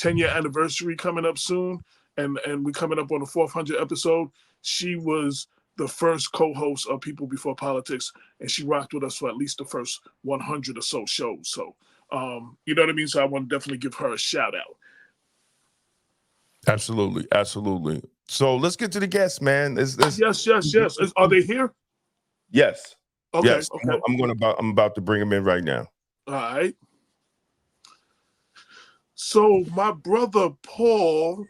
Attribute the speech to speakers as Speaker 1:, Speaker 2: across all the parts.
Speaker 1: 10-year anniversary coming up soon, and we're coming up on the 400th episode. She was the first co-host of People Before Politics, and she rocked with us for at least the first 100 or so shows. So, you know what I mean? So I want to definitely give her a shout out.
Speaker 2: Absolutely, absolutely. So let's get to the guests, man.
Speaker 1: Yes. Are they here?
Speaker 2: Yes.
Speaker 1: Okay.
Speaker 2: Yes.
Speaker 1: Okay.
Speaker 2: I'm about to bring them in right now.
Speaker 1: All right. So my brother Paul.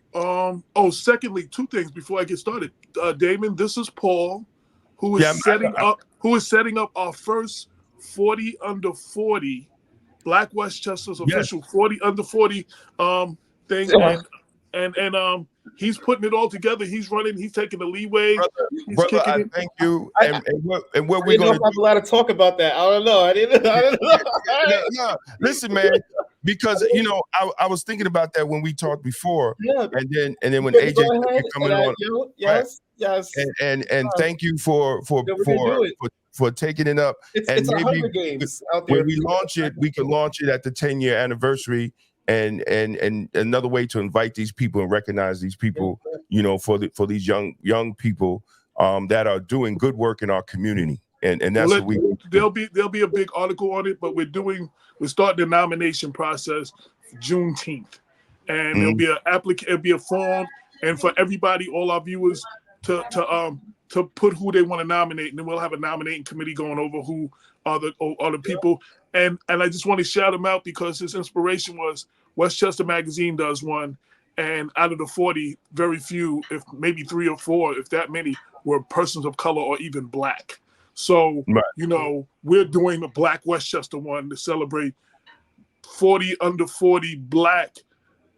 Speaker 1: Secondly, two things before I get started. Damon, this is Paul, who is setting up our first 40 under 40, Black Westchester's official 40 under 40 thing, and he's putting it all together. He's running. He's taking the leeway.
Speaker 2: Brother, I thank you. And what we're going to
Speaker 3: do? Allowed to talk about that. I don't know. I didn't know.
Speaker 2: No, listen, man. Because I was thinking about that when we talked before, and then when AJ coming on,
Speaker 3: yes.
Speaker 2: And thank you for taking it up.
Speaker 3: It's maybe Hunger Games out there.
Speaker 2: When we launch it, we can launch it at the 10-year anniversary, and another way to invite these people and recognize these people, for these young people that are doing good work in our community. And that's what
Speaker 1: there'll be a big article on it, but we're starting the nomination process Juneteenth, and it'll be a form, and for everybody, all our viewers to put who they want to nominate, and then we'll have a nominating committee going over who are the people, and I just want to shout him out because his inspiration was Westchester Magazine does one, and out of the 40, very few, if maybe 3 or 4, if that many, were persons of color or even Black. So, we're doing a Black Westchester one to celebrate 40 under 40 Black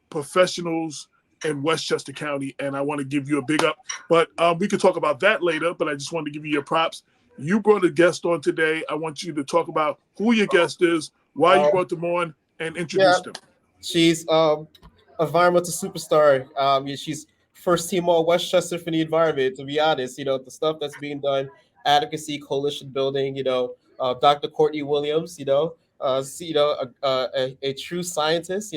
Speaker 1: professionals in Westchester County. And I want to give you a big up. But we could talk about that later, but I just wanted to give you your props. You brought a guest on today. I want you to talk about who your guest is, why you brought them on, and introduce them.
Speaker 3: She's environmental superstar. She's first team all Westchester for the environment, to be honest. The stuff that's being done, advocacy, coalition building, Dr. Courtney Williams, a true scientist,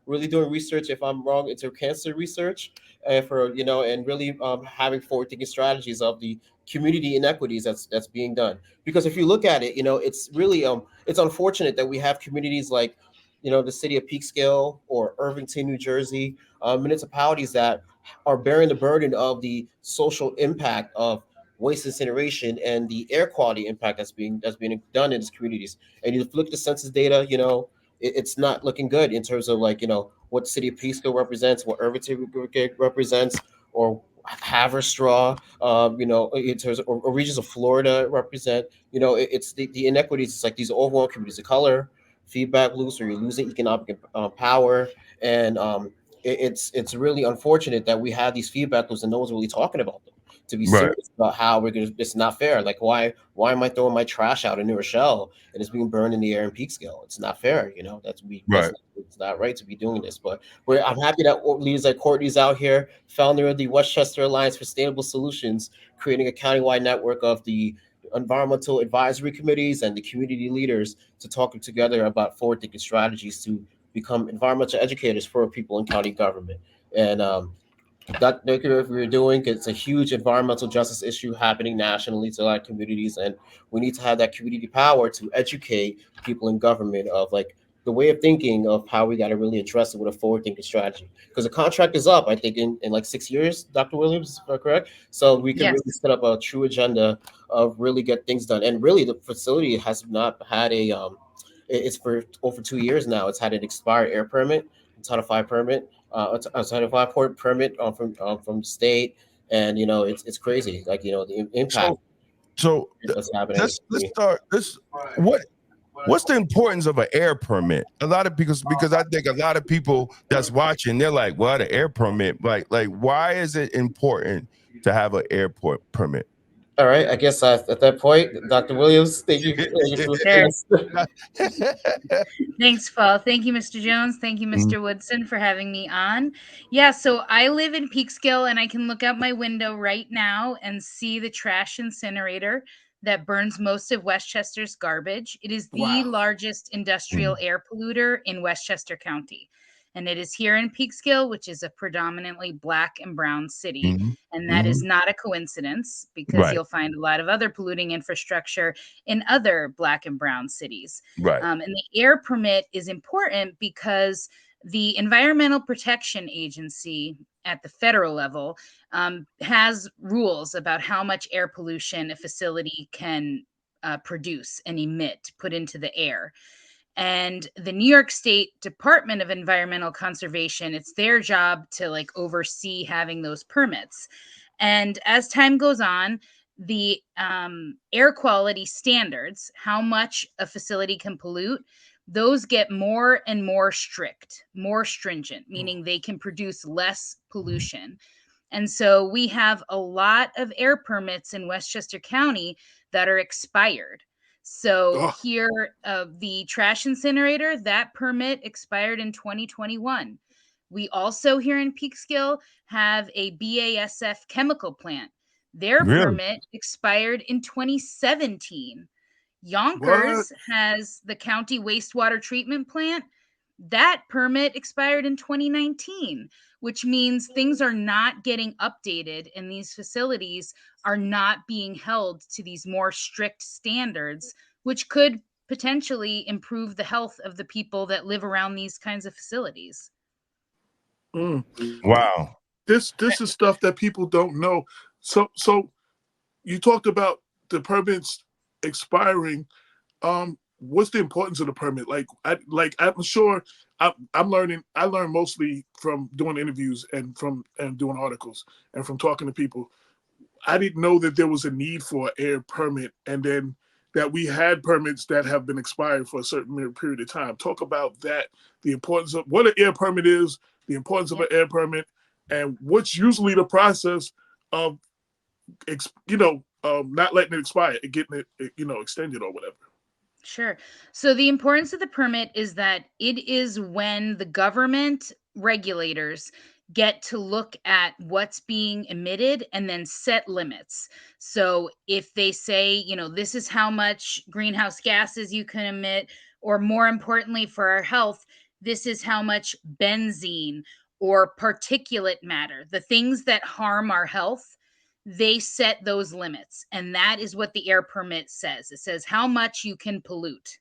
Speaker 3: really doing research, if I'm wrong, into cancer research, and really having forward-thinking strategies of the community inequities that's being done. Because if you look at it, it's really it's unfortunate that we have communities like the city of Peekskill or Irvington, New Jersey, municipalities that are bearing the burden of the social impact of waste incineration and the air quality impact that's being done in these communities. And you look at the census data, it's not looking good in terms of what city of Peekskill represents, what Irvington represents, or Haverstraw, in terms of or regions of Florida represent. It's the inequities. It's like these overwhelming communities of color, feedback loops, where you're losing economic power, and it's really unfortunate that we have these feedback loops and no one's really talking about them. To be serious about how it's not fair. Like why am I throwing my trash out in New Rochelle and it's being burned in the air in Peekskill? It's not fair, it's not right to be doing this. But I'm happy that leaders like Courtney's out here, founder of the Westchester Alliance for Sustainable Solutions, creating a countywide network of the environmental advisory committees and the community leaders to talk together about forward-thinking strategies to become environmental educators for people in county government. And that we're doing, it's a huge environmental justice issue happening nationally to a lot of communities, and we need to have that community power to educate people in government of the way of thinking of how we got to really address it with a forward-thinking strategy. Because the contract is up, I think, in 6 years, Dr. Williams, correct? So we can really set up a true agenda of really get things done. And really, the facility has not had it's for over 2 years now. It's had an expired air permit, a Title V permit, a Title V port permit from the state, and it's crazy. The impact.
Speaker 2: So let's start this. What's the importance of an air permit? Because I think a lot of people that's watching, they're like, "What, an air permit? Like why is it important to have an airport permit?"
Speaker 3: All right, I guess at that point, Dr. Williams, thank you.
Speaker 4: Thanks, Paul. Thank you, Mr. Jones. Thank you, Mr. Woodson, for having me on. Yeah, so I live in Peekskill, and I can look out my window right now and see the trash incinerator that burns most of Westchester's garbage. It is the largest industrial air polluter in Westchester County. And it is here in Peekskill, which is a predominantly Black and brown city.
Speaker 2: Mm-hmm.
Speaker 4: And that is not a coincidence, because
Speaker 2: Right.
Speaker 4: you'll find a lot of other polluting infrastructure in other Black and brown cities.
Speaker 2: Right.
Speaker 4: And the air permit is important because the Environmental Protection Agency at the federal level has rules about how much air pollution a facility can produce and emit, put into the air. And the New York State Department of Environmental Conservation, it's their job to like oversee having those permits. And as time goes on, the air quality standards, how much a facility can pollute, those get more and more strict, more stringent, meaning they can produce less pollution. And so we have a lot of air permits in Westchester County that are expired. So
Speaker 1: Oh,
Speaker 4: here, the trash incinerator, that permit expired in 2021. We also here in Peekskill have a BASF chemical plant. Their
Speaker 2: Really?
Speaker 4: permit expired in 2017.
Speaker 1: what?
Speaker 4: Yonkers has the county wastewater treatment plant. That permit expired in 2019, which means things are not getting updated and these facilities are not being held to these more strict standards, which could potentially improve the health of the people that live around these kinds of facilities.
Speaker 1: Mm.
Speaker 2: Wow.
Speaker 1: This is stuff that people don't know. So you talked about the permits expiring. What's the importance of the permit? I'm sure I'm learning. I learn mostly from doing interviews and doing articles and from talking to people. I didn't know that there was a need for an air permit, and then that we had permits that have been expired for a certain period of time. Talk about that, the importance of what an air permit is, the importance of an air permit, and what's usually the process of, not letting it expire, getting it, extended or whatever.
Speaker 4: Sure. So the importance of the permit is that it is when the government regulators get to look at what's being emitted and then set limits. So if they say, this is how much greenhouse gases you can emit, or more importantly for our health, this is how much benzene or particulate matter, the things that harm our health, they set those limits. And that is what the air permit says. It says how much you can pollute.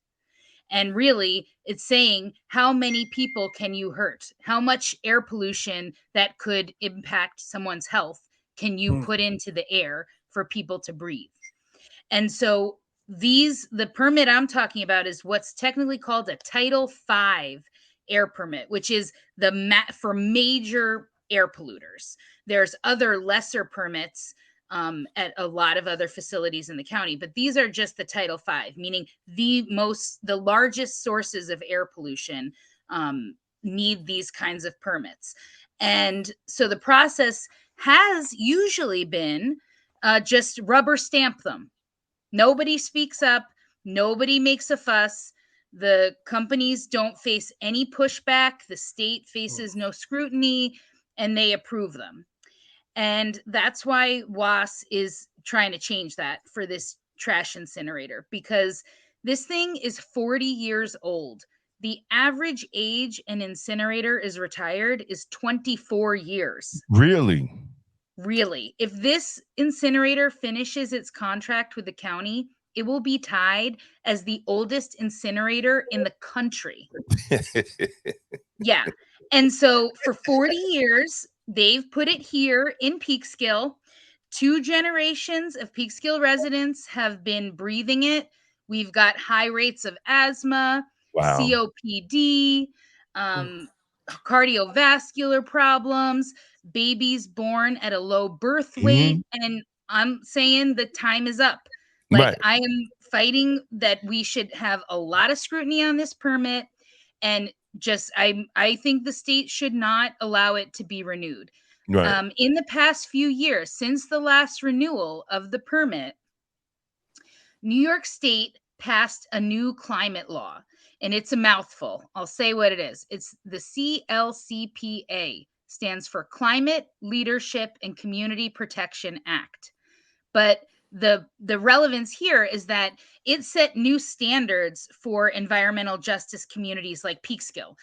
Speaker 4: And really, it's saying how many people can you hurt? How much air pollution that could impact someone's health can you put into the air for people to breathe? And so the permit I'm talking about is what's technically called a Title V air permit, which is for major air polluters. There's other lesser permits at a lot of other facilities in the county, but these are just the Title V, meaning the largest sources of air pollution need these kinds of permits. And so the process has usually been just rubber stamp them. Nobody speaks up. Nobody makes a fuss. The companies don't face any pushback. The state faces no scrutiny, and they approve them. And that's why WAS is trying to change that for this trash incinerator, because this thing is 40 years old. The average age an incinerator is retired is 24 years.
Speaker 2: Really?
Speaker 4: Really. If this incinerator finishes its contract with the county, it will be tied as the oldest incinerator in the country. Yeah. And so for 40 years, they've put it here in Peekskill. 2 generations of Peekskill residents have been breathing it. We've got high rates of asthma,
Speaker 2: Wow.
Speaker 4: COPD, cardiovascular problems, babies born at a low birth weight. And I'm saying the time is up.
Speaker 2: Right.
Speaker 4: I am fighting that we should have a lot of scrutiny on this permit, and just I think the state should not allow it to be renewed.
Speaker 2: Right.
Speaker 4: In the past few years, since the last renewal of the permit, New York State passed a new climate law, and it's a mouthful. I'll say what it is. It's the CLCPA, stands for Climate Leadership and Community Protection Act. But the relevance here is that it set new standards for environmental justice communities like Peekskill.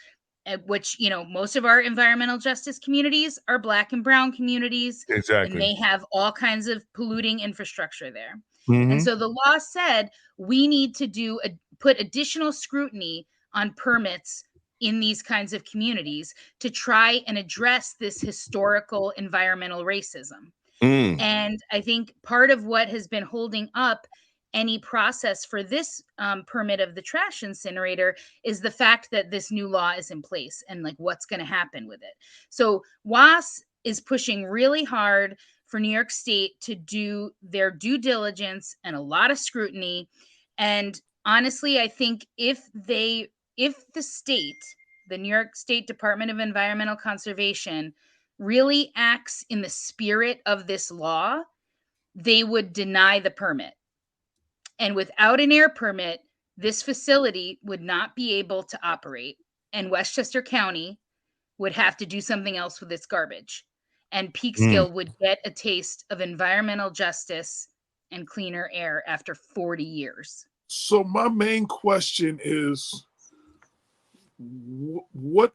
Speaker 4: which, most of our environmental justice communities are Black and brown communities.
Speaker 2: Exactly.
Speaker 4: And they have all kinds of polluting infrastructure there.
Speaker 2: Mm-hmm.
Speaker 4: And so the law said we need to put additional scrutiny on permits in these kinds of communities to try and address this historical environmental racism. And I think part of what has been holding up any process for this permit of the trash incinerator is the fact that this new law is in place and like what's going to happen with it. So WAS is pushing really hard for New York State to do their due diligence and a lot of scrutiny. And honestly, I think if the state, the New York State Department of Environmental Conservation, really acts in the spirit of this law, they would deny the permit. And without an air permit, this facility would not be able to operate. And Westchester County would have to do something else with its garbage. And Peekskill would get a taste of environmental justice and cleaner air after 40 years.
Speaker 1: So my main question is, what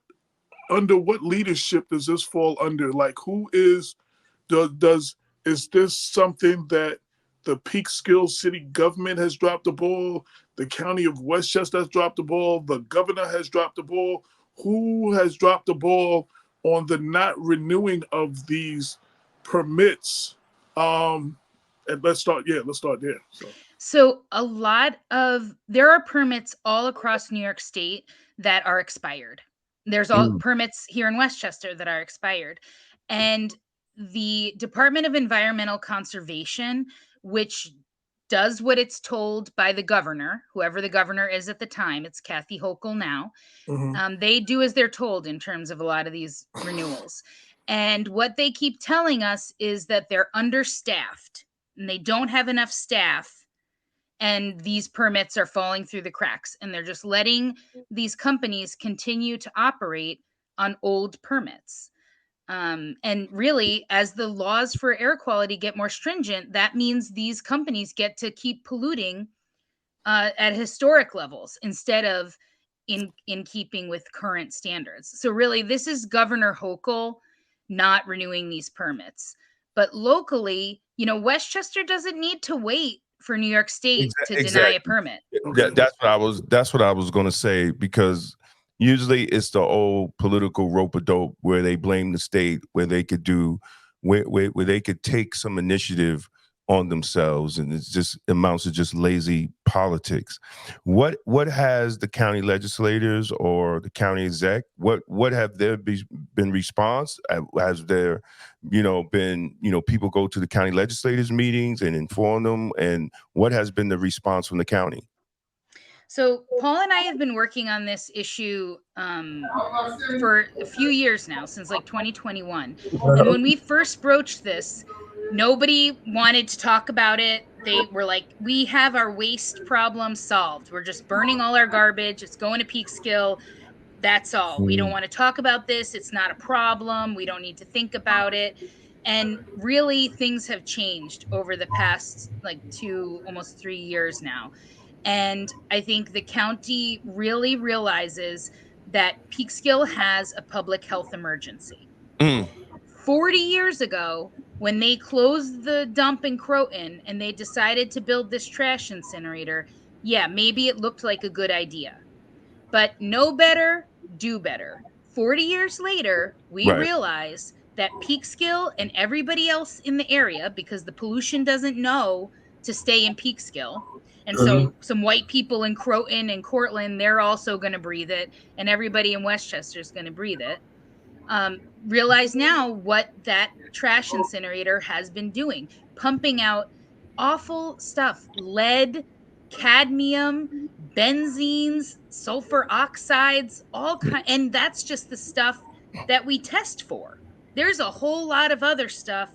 Speaker 1: under what leadership does this fall under? Like, who is is this something that the Peekskill city government has dropped the ball? The county of Westchester has dropped the ball. The governor has dropped the ball. Who has dropped the ball on the not renewing of these permits? And let's start there.
Speaker 4: So there are permits all across New York State that are expired. There's all permits here in Westchester that are expired. And the Department of Environmental Conservation, which does what it's told by the governor, whoever the governor is at the time, it's Kathy Hochul now. They do as they're told in terms of a lot of these renewals. And what they keep telling us is that they're understaffed and they don't have enough staff. And these permits are falling through the cracks, and they're just letting these companies continue to operate on old permits. And really, as the laws for air quality get more stringent, that means these companies get to keep polluting at historic levels instead of in keeping with current standards. So really, this is Governor Hochul not renewing these permits. But locally, Westchester doesn't need to wait for New York State to deny a permit.
Speaker 2: That's what I was going to say, because usually it's the old political rope-a-dope where they blame the state, where they could take some initiative on themselves, and it's just amounts to just lazy politics. What has the county legislators or the county exec, what have there been response? Has there been people go to the county legislators meetings and inform them, and what has been the response from the county?
Speaker 4: So Paul and I have been working on this issue for a few years now, since like 2021. And when we first broached this, nobody wanted to talk about it. They were like, we have our waste problem solved. We're just burning all our garbage. It's going to Peekskill. That's all. We don't want to talk about this. It's not a problem. We don't need to think about it. And really, things have changed over the past almost 3 years now. And I think the county really realizes that Peekskill has a public health emergency. 40 years ago, when they closed the dump in Croton and they decided to build this trash incinerator, yeah, maybe it looked like a good idea. But know better, do better. 40 years later, we realize that Peekskill and everybody else in the area, because the pollution doesn't know to stay in Peekskill, and so some white people in Croton and Cortland, they're also going to breathe it, and everybody in Westchester is going to breathe it. Realize now what that trash incinerator has been doing, pumping out awful stuff, lead, cadmium, benzenes, sulfur oxides, and that's just the stuff that we test for. There's a whole lot of other stuff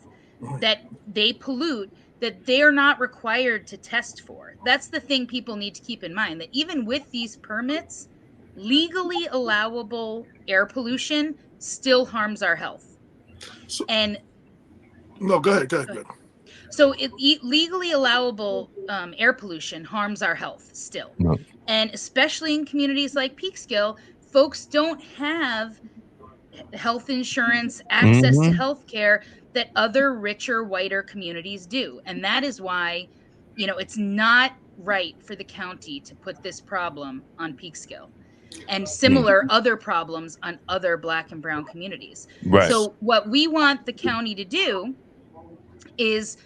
Speaker 4: that they pollute that they're not required to test for. That's the thing people need to keep in mind, that even with these permits, legally allowable air pollution still harms our health.
Speaker 1: So,
Speaker 4: no,
Speaker 1: go ahead.
Speaker 4: So legally allowable air pollution harms our health still. And especially in communities like Peekskill, folks don't have health insurance, access to health care that other richer, whiter communities do. And that is why, it's not right for the county to put this problem on Peekskill and similar other problems on other Black and brown communities.
Speaker 2: Right.
Speaker 4: So what we want the county to do is,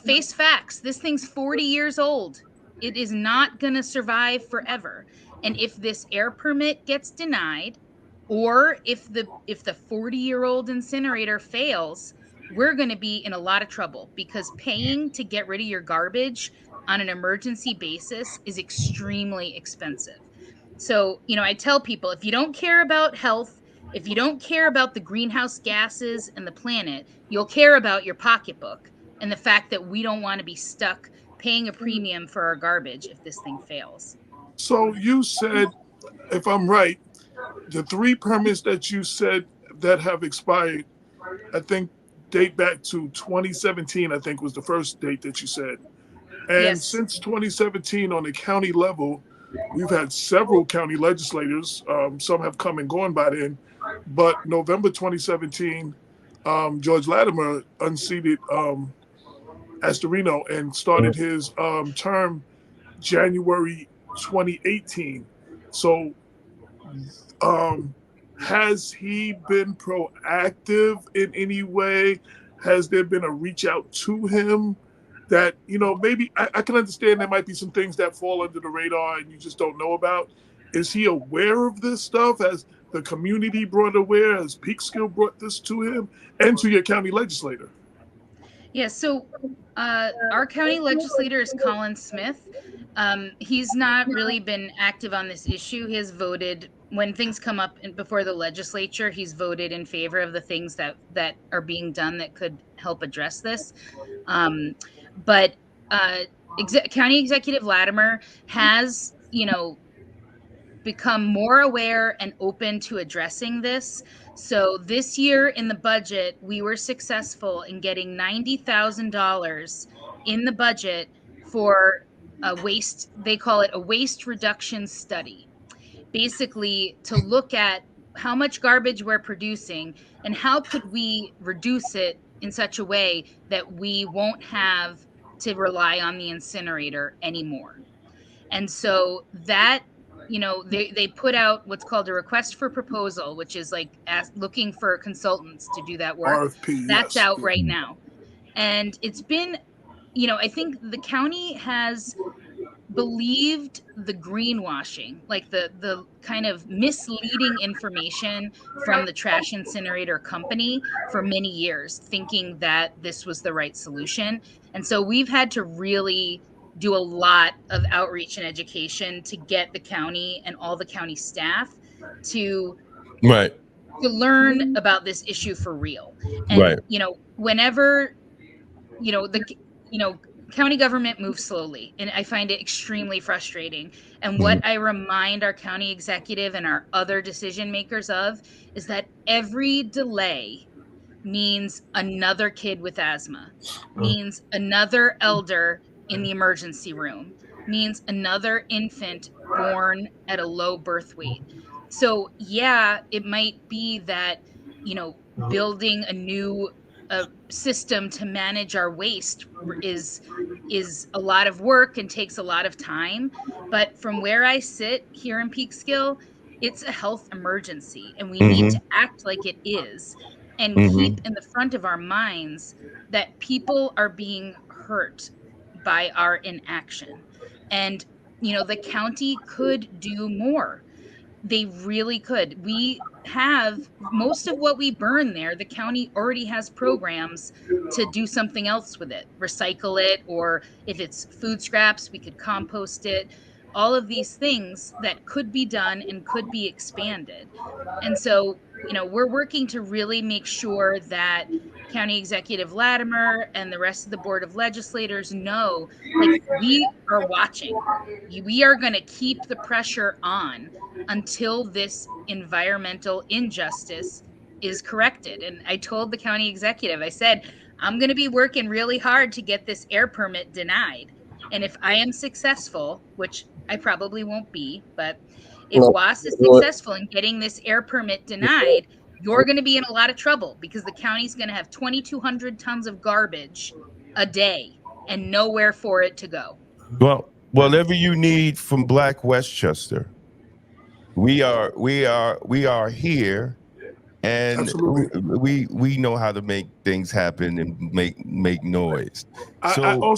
Speaker 4: face facts. This thing's 40 years old. It is not going to survive forever. And if this air permit gets denied, or if the 40-year-old incinerator fails, we're going to be in a lot of trouble, because paying to get rid of your garbage on an emergency basis is extremely expensive. So, I tell people, if you don't care about health, if you don't care about the greenhouse gases and the planet, you'll care about your pocketbook and the fact that we don't want to be stuck paying a premium for our garbage if this thing fails.
Speaker 1: So you said, if I'm right, the 3 permits that you said that have expired, I think date back to 2017, I think was the first date that you said. And
Speaker 4: Yes.
Speaker 1: Since 2017 on the county level, we've had several county legislators. Some have come and gone by then. But November 2017, George Latimer unseated Astorino and started his term January 2018. So has he been proactive in any way? Has there been a reach out to him that, maybe I can understand there might be some things that fall under the radar and you just don't know about? Is he aware of this stuff? Has the community brought aware? Has Peekskill brought this to him and to your county legislator?
Speaker 4: Yeah, so our county legislator is Colin Smith. He's not really been active on this issue. He has voted, when things come up before the legislature, he's voted in favor of the things that are being done that could help address this. But County Executive Latimer has, become more aware and open to addressing this. So this year in the budget, we were successful in getting $90,000 in the budget for a waste, they call it a waste reduction study, basically to look at how much garbage we're producing and how could we reduce it in such a way that we won't have to rely on the incinerator anymore. And so that, they put out what's called a request for proposal, which is like looking for consultants to do that work.
Speaker 1: RFP,
Speaker 4: That's
Speaker 1: yes.
Speaker 4: out right now. And it's been, I think the county has believed the greenwashing, like the kind of misleading information from the trash incinerator company for many years, thinking that this was the right solution. And so we've had to really do a lot of outreach and education to get the county and all the county staff to learn about this issue for real. And whenever the county government moves slowly, and I find it extremely frustrating. And what I remind our county executive and our other decision makers of is that every delay means another kid with asthma, means another elder in the emergency room, means another infant born at a low birth weight. So yeah, it might be that, building a new system to manage our waste is a lot of work and takes a lot of time. But from where I sit here in Peekskill, it's a health emergency, and we need to act like it is and keep in the front of our minds that people are being hurt by our inaction. And, the county could do more. They really could. We have most of what we burn there. The county already has programs to do something else with it, recycle it, or if it's food scraps, we could compost it. All of these things that could be done and could be expanded. And so, we're working to really make sure that County Executive Latimer and the rest of the Board of Legislators know, like, we are watching. We are going to keep the pressure on until this environmental injustice is corrected. And I told the county executive, I said, I'm going to be working really hard to get this air permit denied. And if I am successful, which I probably won't be, but If WAS is successful in getting this air permit denied, you're going to be in a lot of trouble because the county's going to have 2,200 tons of garbage a day and nowhere for it to go.
Speaker 2: Well, whatever you need from Black Westchester, we are here, and
Speaker 1: Absolutely.
Speaker 2: we know how to make things happen and make noise.
Speaker 1: I'm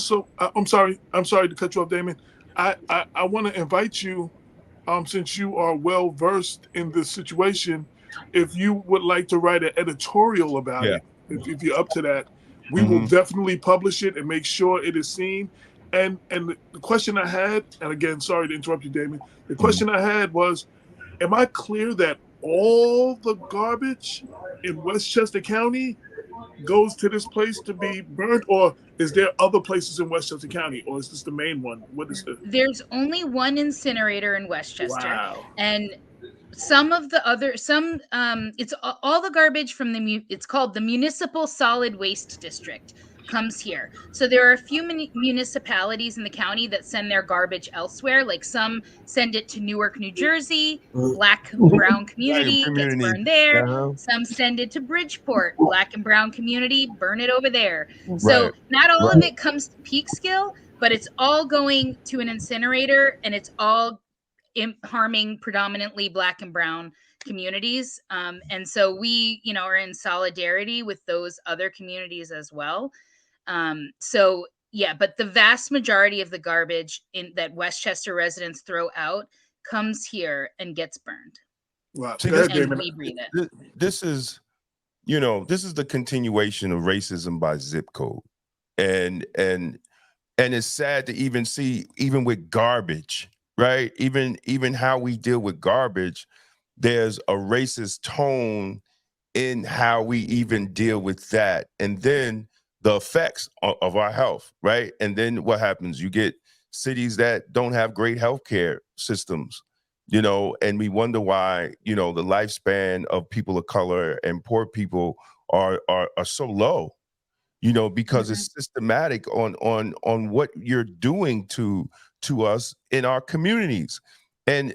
Speaker 1: sorry to cut you off, Damon. I want to invite you, since you are well versed in this situation, if you would like to write an editorial about it, if you're up to that, we will definitely publish it and make sure it is seen. And the question I had, and again, sorry to interrupt you, Damon. The question I had was, am I clear that all the garbage in Westchester County goes to this place to be burnt, or is there other places in Westchester County, or is this the main one? What is the?
Speaker 4: There's only one incinerator in Westchester,
Speaker 1: Wow.
Speaker 4: and some of the other it's all the garbage from it's called the Municipal Solid Waste District comes here. So there are a few municipalities in the county that send their garbage elsewhere. Like some send it to Newark, New Jersey, Black and Brown community gets burned there. Some send it to Bridgeport, Black and Brown community, burn it over there. So not all of it comes to Peekskill, but it's all going to an incinerator, and it's all harming predominantly Black and Brown communities. And so we, are in solidarity with those other communities as well. So yeah, but the vast majority of the garbage that Westchester residents throw out comes here and gets burned.
Speaker 1: Wow.
Speaker 4: And we breathe it.
Speaker 2: This is the continuation of racism by Zipcode. And it's sad to even see, even with garbage, right? Even how we deal with garbage, there's a racist tone in how we even deal with that. And then the effects of our health, right? And then what happens? You get cities that don't have great healthcare systems, and we wonder why, the lifespan of people of color and poor people are so low. Because it's systematic on what you're doing to us in our communities. And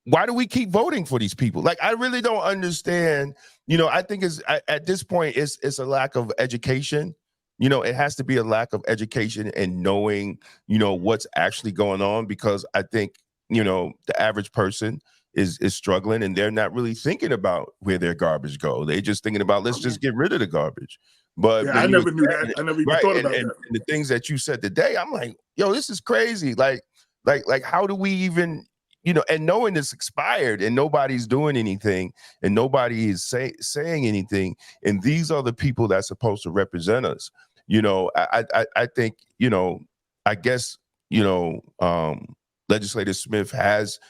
Speaker 2: why do we keep voting for these people? Like, I really don't understand. I think at this point, it's a lack of education. It has to be a lack of education and knowing, what's actually going on, because I think, the average person is struggling, and they're not really thinking about where their garbage go. They're just thinking about, let's just get rid of the garbage. But
Speaker 1: I never knew that. I never even thought about that.
Speaker 2: And the things that you said today, I'm like, yo, this is crazy. Like how do we even, and knowing it's expired and nobody's doing anything and nobody is saying anything, and these are the people that's supposed to represent us. I think, I guess, Legislator Smith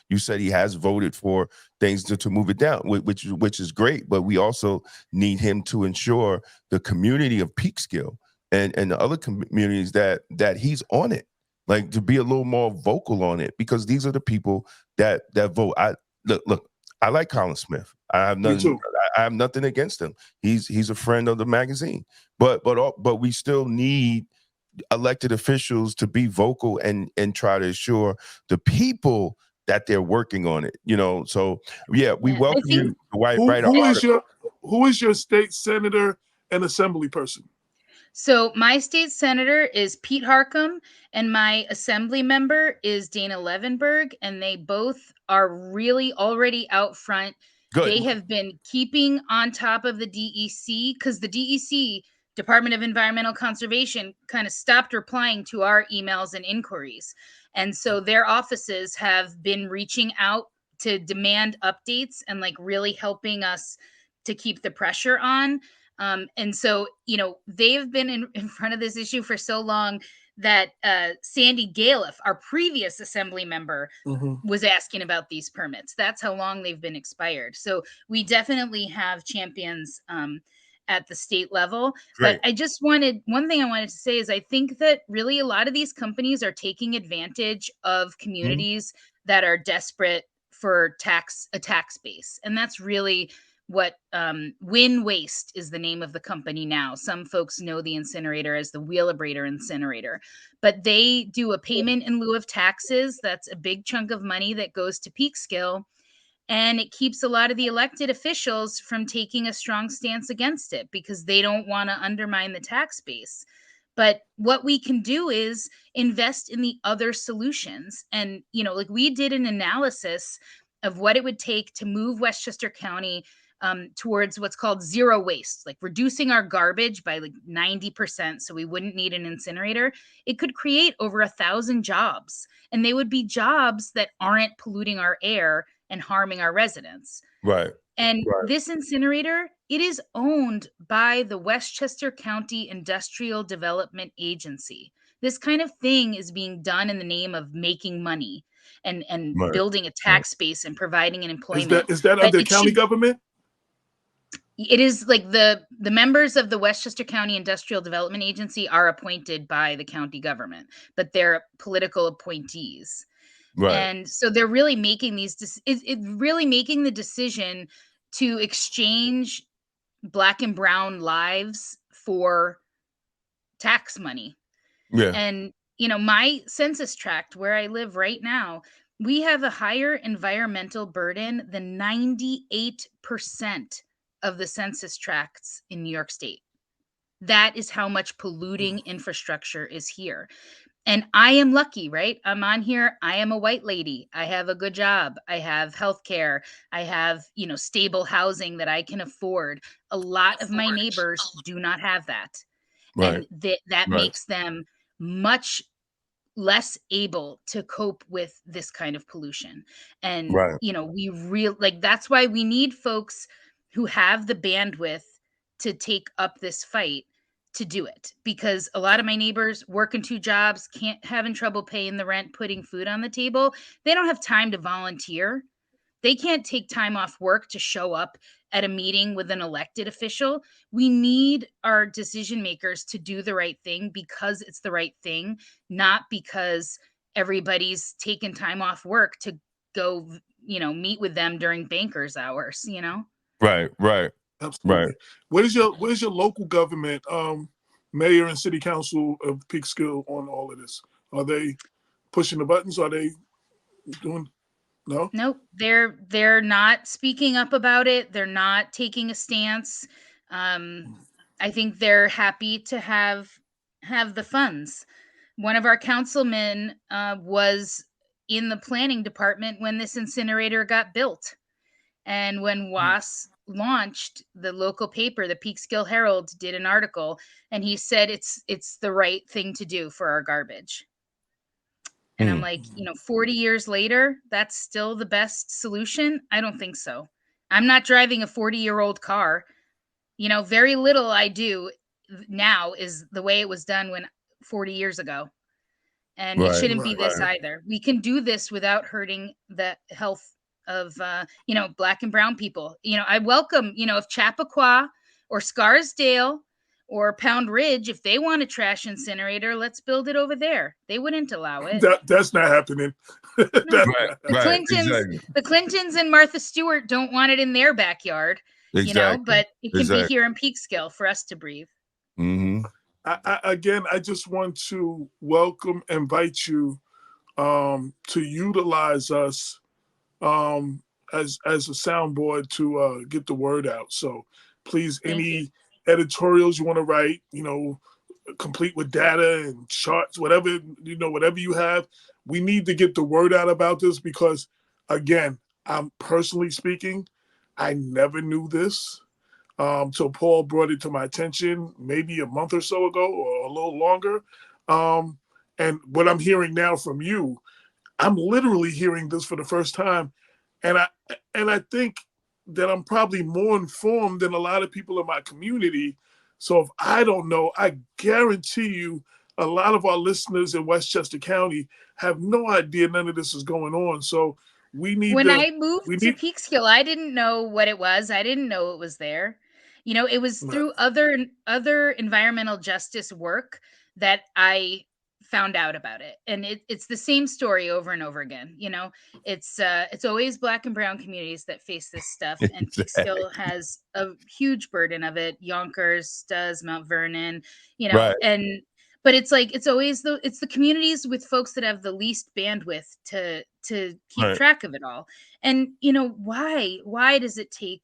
Speaker 2: you said he has voted for things to move it down, which is great, but we also need him to ensure the community of Peekskill and the other communities that he's on it, like to be a little more vocal on it, because these are the people that vote. Look, I like Colin Smith. I have nothing against him. He's a friend of the magazine, but we still need elected officials to be vocal and try to assure the people that they're working on it. So yeah, we welcome you.
Speaker 1: Who is your state senator and assembly person?
Speaker 4: So my state senator is Pete Harcum, and my assembly member is Dana Levenberg, and they both are really already out front. Good. They have been keeping on top of the DEC, because the DEC, Department of Environmental Conservation, kind of stopped replying to our emails and inquiries. And so their offices have been reaching out to demand updates and like really helping us to keep the pressure on. And so, they've been in front of this issue for so long that Sandy Galiff, our previous assembly member, was asking about these permits. That's how long they've been expired. So we definitely have champions at the state level. Great. But one thing I wanted to say is I think that really a lot of these companies are taking advantage of communities that are desperate for a tax base. And that's really what Win Waste is the name of the company now. Some folks know the incinerator as the Wheelabrator incinerator, but they do a payment in lieu of taxes. That's a big chunk of money that goes to Peekskill, and it keeps a lot of the elected officials from taking a strong stance against it because they don't want to undermine the tax base. But what we can do is invest in the other solutions. And, like we did an analysis of what it would take to move Westchester County towards what's called zero waste, like reducing our garbage by like 90% so we wouldn't need an incinerator. It could create over 1,000 jobs, and they would be jobs that aren't polluting our air and harming our residents.
Speaker 2: Right.
Speaker 4: And this incinerator, it is owned by the Westchester County Industrial Development Agency. This kind of thing is being done in the name of making money and building a tax base and providing an employment.
Speaker 1: Is that under county government?
Speaker 4: It is like the members of the Westchester County Industrial Development Agency are appointed by the county government, but they're political appointees. Right. And so they're really making really making the decision to exchange Black and brown lives for tax money. Yeah. And, my census tract where I live right now, we have a higher environmental burden than 98% of the census tracts in New York State. That is how much polluting infrastructure is here. And I am lucky, right? I'm on here. I am a white lady. I have a good job. I have healthcare. I have, stable housing that I can afford. A lot of my neighbors do not have that. Right. And that makes them much less able to cope with this kind of pollution. And, that's why we need folks who have the bandwidth to take up this fight to do it, because a lot of my neighbors working 2 jobs, having trouble paying the rent, putting food on the table. They don't have time to volunteer. They can't take time off work to show up at a meeting with an elected official. We need our decision makers to do the right thing because it's the right thing, not because everybody's taking time off work to go, meet with them during bankers hours,
Speaker 2: Right.
Speaker 1: Absolutely. Right. What is your local government, mayor and city council of Peekskill on all of this? Are they pushing the buttons? Are they doing? No.
Speaker 4: Nope. They're not speaking up about it. They're not taking a stance. I think they're happy to have the funds. One of our councilmen was in the planning department when this incinerator got built. And when WAS launched, the local paper, the Peekskill Herald, did an article, and he said it's the right thing to do for our garbage. And I'm like, 40 years later, that's still the best solution? I don't think so. I'm not driving a 40-year-old car. Very little I do now is the way it was done 40 years ago. And it shouldn't be this either. We can do this without hurting the health of, Black and brown people. I welcome, if Chappaqua or Scarsdale or Pound Ridge, if they want a trash incinerator, let's build it over there. They wouldn't allow it.
Speaker 1: That's not happening.
Speaker 4: No. The Clintons and Martha Stewart don't want it in their backyard, but it can be here in Peekskill for us to breathe.
Speaker 2: Mm-hmm.
Speaker 1: I just want to invite you to utilize us as a soundboard to get the word out. So please, any editorials you want to write, complete with data and charts, whatever you have, we need to get the word out about this because, again, I'm personally speaking, I never knew this. So Paul brought it to my attention maybe a month or so ago or a little longer. And what I'm hearing now from you, I'm literally hearing this for the first time. And I think that I'm probably more informed than a lot of people in my community. So if I don't know, I guarantee you a lot of our listeners in Westchester County have no idea none of this is going on. So we need
Speaker 4: I moved to Peekskill, I didn't know what it was. I didn't know it was there. It was through other environmental justice work that I found out about it. And it's the same story over and over again. You know, it's always Black and brown communities that face this stuff. And Peekskill has a huge burden of it. Yonkers does, Mount Vernon, you know,
Speaker 2: Right.
Speaker 4: but it's like it's always the communities with folks that have the least bandwidth to keep track of it all. And you know, why does it take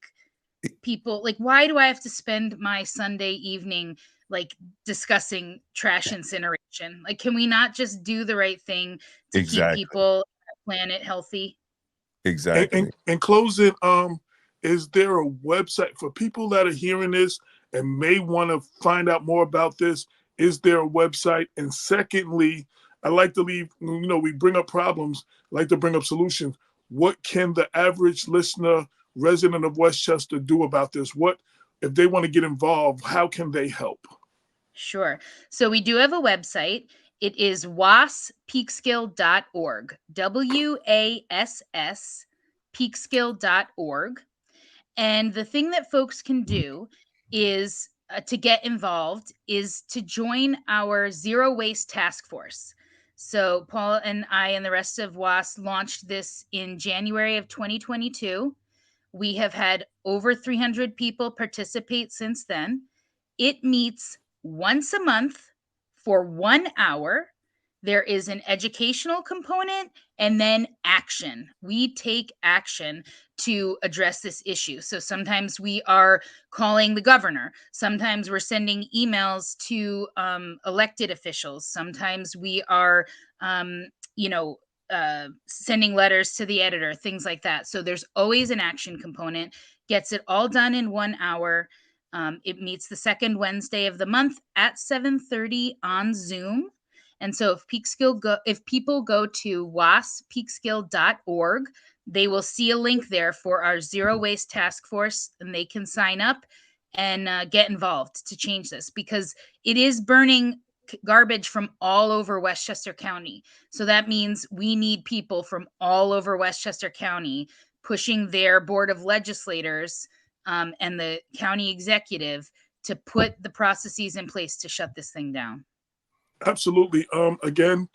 Speaker 4: people, like, why do I have to spend my Sunday evening like discussing trash incineration? Like, can we not just do the right thing to keep people, planet healthy?
Speaker 2: Exactly.
Speaker 1: In closing, is there a website for people that are hearing this and may want to find out more about this? Is there a website? And secondly, I like to leave, you know, we bring up problems, I like to bring up solutions. What can the average listener, resident of Westchester do about this? What, if they want to get involved, how can they help?
Speaker 4: Sure. So we do have a website. It is waspeekskill.org. WASS peekskill.org. And the thing that folks can do is to get involved is to join our zero waste task force. So Paul and I and the rest of WAS launched this in January of 2022. We have had over 300 people participate since then. It meets once a month for 1 hour. There is an educational component and then action. We take action to address this issue. So sometimes we are calling the governor. Sometimes we're sending emails to elected officials. Sometimes we are, you know, sending letters to the editor, things like that. So there's always an action component. Gets it all done in 1 hour. It meets the second Wednesday of the month at 7:30 on Zoom. And so if people go to waspeekskill.org, they will see a link there for our zero waste task force, and they can sign up and get involved to change this, because it is burning garbage from all over Westchester County. So that means we need people from all over Westchester County pushing their board of legislators and the county executive to put the processes in place to shut this thing down.
Speaker 1: Absolutely. Again,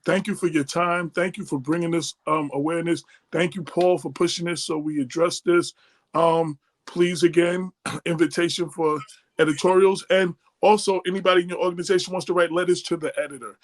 Speaker 1: thank you for your time. Thank you for bringing this awareness. Thank you, Paul, for pushing this so we address this. Please, again, invitation for editorials. And also, anybody in your organization wants to write letters to the editor.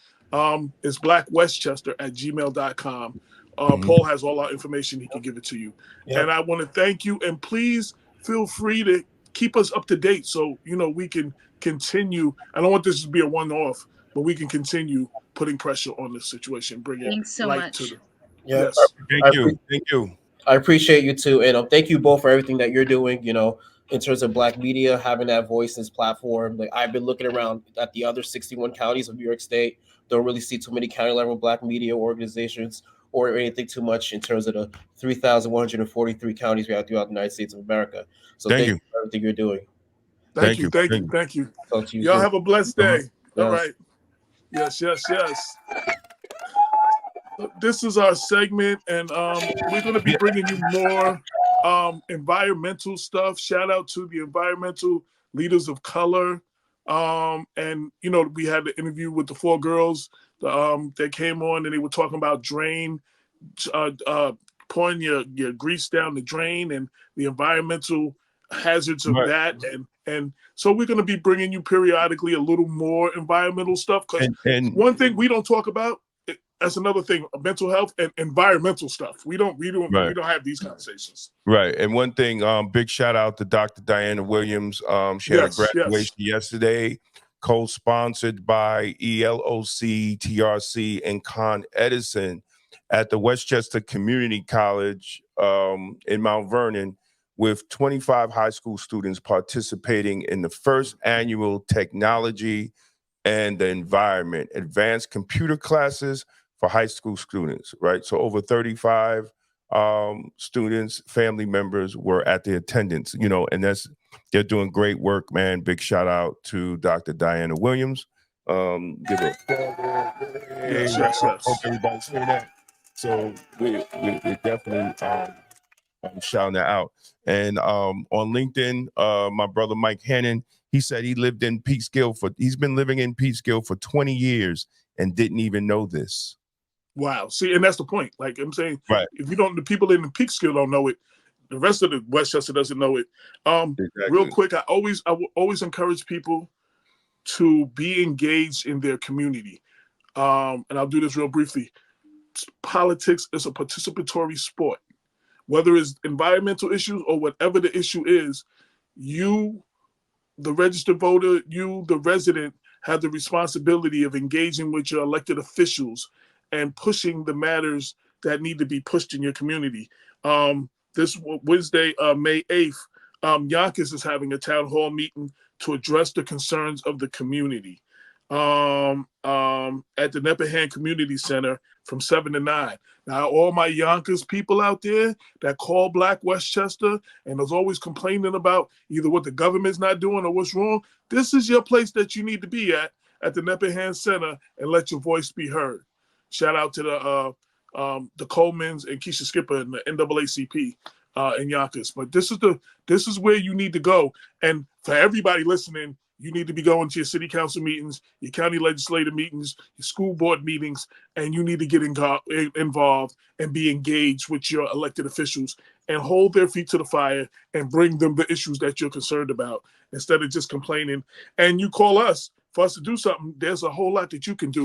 Speaker 1: It's blackwestchester@gmail.com. Paul has all our information. He can give it to you. Yep. And I want to thank you. And please feel free to keep us up to date so, you know, we can continue. I don't want this to be a one-off, but we can continue putting pressure on this situation, bringing
Speaker 4: Thanks so
Speaker 1: light
Speaker 4: much.
Speaker 1: to the.
Speaker 3: Yeah.
Speaker 1: Yes.
Speaker 2: Thank you.
Speaker 3: I appreciate you too, and thank you both for everything that you're doing. You know, in terms of Black media, having that voice in this platform. Like, I've been looking around at the other 61 counties of New York State. Don't really see too many county level Black media organizations or anything too much in terms of the 3,143 counties we have throughout the United States of America. So thank you for everything you're doing.
Speaker 1: Thank you. Talk to you Y'all soon. Have a blessed day. All right. Yes. This is our segment, and we're going to be bringing you more environmental stuff. Shout out to the environmental leaders of color. And, you know, we had the interview with the 4 girls that came on, and they were talking about drain, pouring your grease down the drain and the environmental hazards of that. And so we're going to be bringing you periodically a little more environmental stuff, because one thing we don't talk about, that's another thing, mental health and environmental stuff. We don't have these conversations.
Speaker 2: Right. And one thing, big shout out to Dr. Diana Williams. She had a graduation yesterday, co-sponsored by ELOC, TRC, and Con Edison at the Westchester Community College in Mount Vernon, with 25 high school students participating in the first annual Technology and the Environment Advanced Computer Classes for high school students, right? So over 35 students, family members were at the attendance, you know, and they're doing great work, man. Big shout out to Dr. Diana Williams. Give a
Speaker 1: yes.
Speaker 2: Hope everybody's hearing that. So we definitely I'm shouting that out. And on LinkedIn, my brother Mike Hannon, he said he's been living in Peekskill for 20 years. and didn't even know this.
Speaker 1: Wow. See, and that's the point. Like I'm saying,
Speaker 2: right.
Speaker 1: If you don't, the people in the Peekskill don't know it. The rest of the Westchester doesn't know it.
Speaker 2: Exactly.
Speaker 1: Real quick, I will always encourage people to be engaged in their community. And I'll do this real briefly. Politics is a participatory sport. Whether it's environmental issues or whatever the issue is, you, the registered voter, you, the resident, have the responsibility of engaging with your elected officials and pushing the matters that need to be pushed in your community. This Wednesday, May 8th, Yonkers is having a town hall meeting to address the concerns of the community at the Neppahan Community Center from 7 to 9. Now, all my Yonkers people out there that call Black Westchester and is always complaining about either what the government's not doing or what's wrong, this is your place that you need to be at the Neppahan Center, and let your voice be heard. Shout out to the Colemans and Keisha Skipper and the NAACP in Yonkers. But this is where you need to go. And for everybody listening, you need to be going to your city council meetings, your county legislative meetings, your school board meetings, and you need to get involved and be engaged with your elected officials and hold their feet to the fire and bring them the issues that you're concerned about instead of just complaining. And you call us for us to do something. There's a whole lot that you can do.